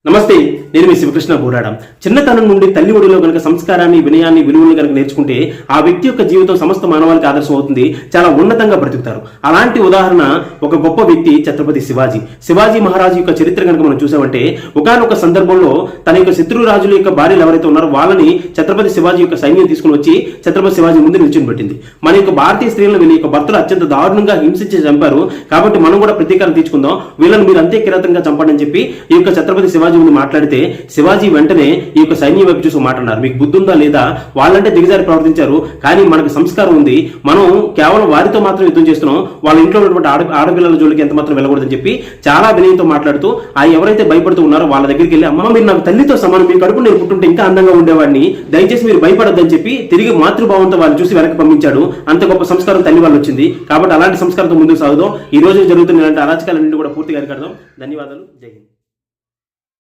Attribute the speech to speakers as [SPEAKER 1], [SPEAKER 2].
[SPEAKER 1] నమస్తే, నేను మీ శివకృష్ణ బోరాడ. చిన్నతనం నుండి తల్లి ఒడిలో గనక సంస్కారాన్ని, వినయాన్ని, విలువలను గనక నేర్చుకుంటే ఆ వ్యక్తి యొక్క జీవితం సమస్త మానవాళికి ఆదర్శం అవుతుంది. చాలా ఉన్నతంగా బ్రతుకుతారు. అలాంటి ఉదాహరణ ఒక గొప్ప వ్యక్తి ఛత్రపతి శివాజీ. శివాజీ మహారాజు యొక్క చరిత్ర కనుక మనం చూసామంటే, ఒకానొక సందర్భంలో తన యొక్క శత్రు రాజుల యొక్క భార్యలు ఎవరైతే ఉన్నారో వాళ్ళని ఛత్రపతి శివాజీ యొక్క సైన్యం తీసుకుని వచ్చి ఛత్రపతి శివాజీ ముందు నిల్చుని పెట్టింది. మన యొక్క భారతీయ స్త్రీలను వీళ్ళ యొక్క భర్తలు అత్యంత దారుణంగా హింసించి చంపారు, కాబట్టి మనం కూడా ప్రతీకారం తీర్చుకుందాం, వీళ్ళని మీరు అంతే కిరాతంగా చంపండి అని చెప్పి ఈ యొక్క ఛత్రపతి శివాజీ ముందు మాట్లాడితే శివాజీ వెంటనే ఈ యొక్క సైన్యం వైపు చూసి మాట్లాడారు. మీకు బుద్ధి ఉందా లేదా? వాళ్ళంటే దిగజారి ప్రవర్తించారు, కానీ మనకు సంస్కారం ఉంది, మనం కేవలం వారితో మాత్రం యుద్ధం చేస్తున్నాం, వాళ్ళ ఇంట్లో ఉన్నటువంటి ఆడపిల్లల జోలికి ఎంత మాత్రం వెళ్ళకూడదని చెప్పి చాలా వినయంతో మాట్లాడుతూ ఆ ఎవరైతే భయపడుతూ ఉన్నారో వాళ్ళ దగ్గరికి వెళ్ళి, అమ్మ మీరు నాకు తల్లితో సమానం, మీ కడుపు నేను పుట్టుంటే ఇంకా అందంగా ఉండేవాడిని, దయచేసి మీరు భయపడొద్దని చెప్పి తిరిగి మాతృభావంతో వాళ్ళు చూసి వెనక్కి పంపించాడు. అంత గొప్ప సంస్కారం తల్లి వాళ్ళు వచ్చింది. కాబట్టి అలాంటి సంస్కారంతో ముందుకు సాగుదాం. ఈ రోజు జరుగుతున్న ఇలాంటి అరాచకాలన్నింటినీ కూడా పూర్తిగా అరికడదాం. ధన్యవాదాలు. జై హింద్.